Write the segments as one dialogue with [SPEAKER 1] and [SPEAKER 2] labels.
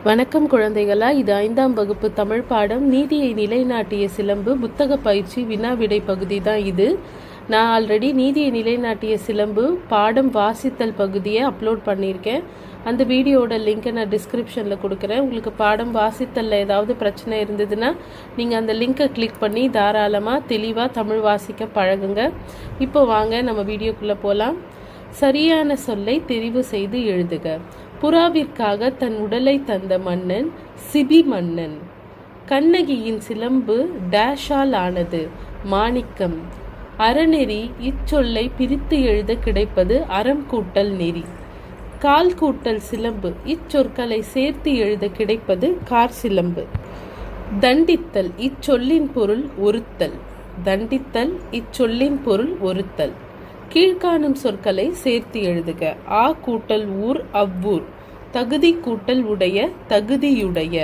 [SPEAKER 1] வணக்கம் குழந்தைகளா, இது 5ஆம் வகுப்பு தமிழ் பாடம் நீதியை நிலைநாட்டிய சிலம்பு புத்தக பயிற்சி வினா விடை பகுதி தான் இது. நான் ஆல்ரெடி நீதியை நிலைநாட்டிய சிலம்பு பாடம் வாசித்தல் பகுதியை அப்லோட் பண்ணியிருக்கேன். அந்த வீடியோட லிங்க்கை நான் டிஸ்கிரிப்ஷனில் கொடுக்குறேன். உங்களுக்கு பாடம் வாசித்தலில் ஏதாவது பிரச்சனை இருந்ததுன்னா நீங்கள் அந்த லிங்க்கை கிளிக் பண்ணி தாராளமாக தெளிவாக தமிழ் வாசிக்க பழகுங்க. இப்போ வாங்க நம்ம வீடியோக்குள்ளே போகலாம். சரியான சொல்லை தெரிவு செய்து எழுதுக. புறாவிற்காக தன் உடலை தந்த மன்னன் சிபி மன்னன். கண்ணகியின் சிலம்பு டேஷால் ஆனது, மாணிக்கம். அறநெறி இச்சொல்லை பிரித்து எழுத கிடைப்பது அறம் கூட்டல் நெறி. கால் கூட்டல் சிலம்பு இச்சொற்களை சேர்த்து எழுத கிடைப்பது கார் சிலம்பு. தண்டித்தல் இச்சொல்லின் பொருள் ஒருத்தல். தண்டித்தல் இச்சொல்லின் பொருள் ஒருத்தல். கீழ்காணும் சொற்களை சேர்த்து எழுதுக. ஆ கூட்டல் ஊர் அவ்வூர். தகுதி கூட்டல் உடைய தகுதியுடைய.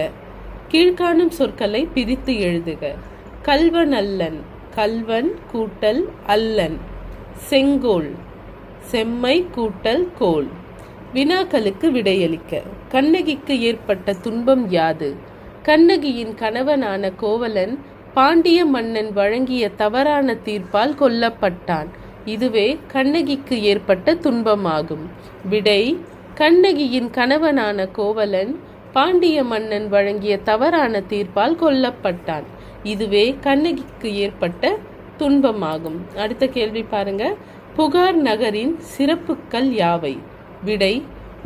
[SPEAKER 1] கீழ்காணும் சொற்களை பிரித்து எழுதுக. கல்வன் அல்லன். கல்வன் கூட்டல் அல்லன். செங்கோல். செம்மை கூட்டல் கோல். வினாக்களுக்கு விடையளிக்க. கண்ணகிக்கு ஏற்பட்ட துன்பம் யாது? கண்ணகியின் கணவனான கோவலன் பாண்டிய மன்னன் வழங்கிய தவறான தீர்ப்பால் கொல்லப்பட்டான். இதுவே கண்ணகிக்கு ஏற்பட்ட துன்பமாகும். விடை: கண்ணகியின் கணவனான கோவலன் பாண்டிய மன்னன் வழங்கிய தவறான தீர்ப்பால் கொல்லப்பட்டான். இதுவே கண்ணகிக்கு ஏற்பட்ட துன்பமாகும். அடுத்த கேள்வி பாருங்க. புகார் நகரின் சிறப்புக்கள் யாவை? விடை: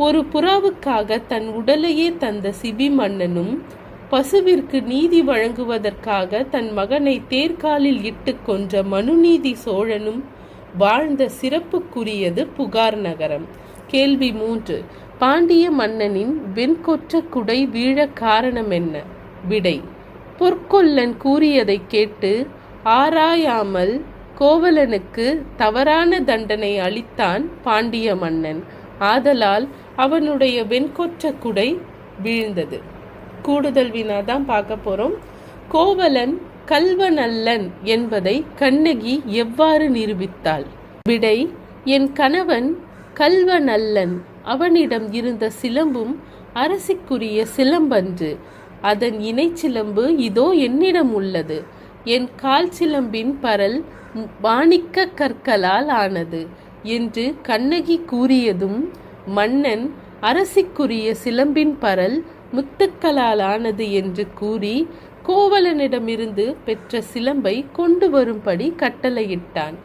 [SPEAKER 1] ஒரு புறாவுக்காக தன் உடலையே தந்த சிபி மன்னனும் பசுவிற்கு நீதி வழங்குவதற்காக தன் மகனை தேர்காலில் இட்டு கொன்ற மனுநீதி சோழனும் வாழ்ந்த சிறப்புக்குரியது புகார் நகரம். கேள்வி 3. பாண்டிய மன்னனின் வெண்கொற்ற குடை வீழ காரணம் என்ன? விடை: பொற்கொல்லன் கூறியதை கேட்டு ஆராயாமல் கோவலனுக்கு தவறான தண்டனை அளித்தான் பாண்டிய மன்னன். ஆதலால் அவனுடைய வெண்கொற்ற குடை வீழ்ந்தது. கூடுதல் வினாதான் பார்க்க போறோம். கோவலன் கல்வனல்லன் என்பதை கண்ணகி எவ்வாறு நிரூபித்தாள்? விடை: என் கணவன் கல்வனல்லன். அவனிடம் இருந்த சிலம்பும் அரசிக்குரிய சிலம்பன்று. அதன் இணை சிலம்பு இதோ என்னிடம் உள்ளது. என் கால் சிலம்பின் பரல் மாணிக்க கற்களால் ஆனது என்று கண்ணகி கூறியதும், மன்னன் அரசிக்குரிய சிலம்பின் பரல் முத்துக்களால் ஆனது என்று கூறி கோவலனிடமிருந்து பெற்ற சிலம்பை கொண்டு வரும்படி கட்டளையிட்டான்.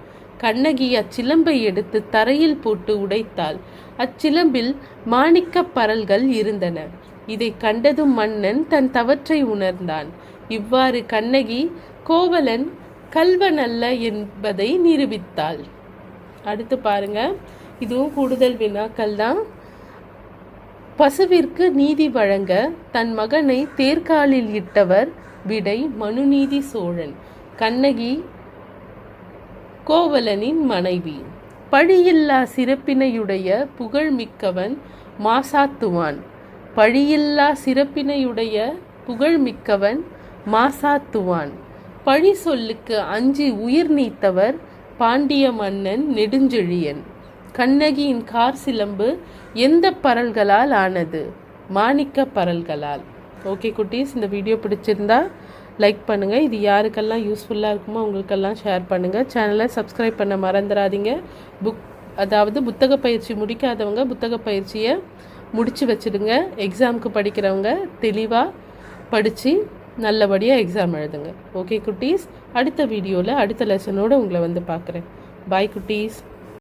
[SPEAKER 1] கண்ணகி அச்சிலம்பை எடுத்து தரையில் போட்டு உடைத்தாள். அச்சிலம்பில் மாணிக்க பரல்கள் இருந்தன. இதை கண்டதும் மன்னன் தன் தவற்றை உணர்ந்தான். இவ்வாறு கண்ணகி கோவலன் கல்வனல்ல என்பதை நிரூபித்தாள். அடுத்து பாருங்க, இதுவும் கூடுதல் வினாக்கள் தான். பசுவிற்கு நீதி வழங்க தன் மகனை தேர்காலில் இட்டவர். விடை: மனுநீதி சோழன். கண்ணகி கோவலனின் மனைவி. பழியில்லா சிறப்பினையுடைய புகழ்மிக்கவன் மாசாத்துவான். பழியில்லா சிறப்பினையுடைய புகழ்மிக்கவன் மாசாத்துவான். பழி சொல்லுக்கு அஞ்சி உயிர் நீத்தவர் பாண்டிய மன்னன் நெடுஞ்செழியன். கண்ணகியின் கார் சிலம்பு எந்த பரல்களால் ஆனது? மாணிக்க பரல்களால். ஓகே குட்டீஸ், இந்த வீடியோ பிடிச்சிருந்தா லைக் பண்ணுங்கள். இது யாருக்கெல்லாம் யூஸ்ஃபுல்லாக இருக்குமோ அவங்களுக்கெல்லாம் ஷேர் பண்ணுங்கள். சேனலை சப்ஸ்கிரைப் பண்ண மறந்துடாதீங்க. அதாவது புத்தக பயிற்சி முடிக்காதவங்க புத்தக பயிற்சியை முடித்து வச்சுடுங்க. எக்ஸாமுக்கு படிக்கிறவங்க தெளிவாக படித்து நல்லபடியாக எக்ஸாம் எழுதுங்க. ஓகே குட்டீஸ், அடுத்த வீடியோவில் அடுத்த லெசனோடு உங்களை வந்து பார்க்குறேன். பாய் குட்டீஸ்.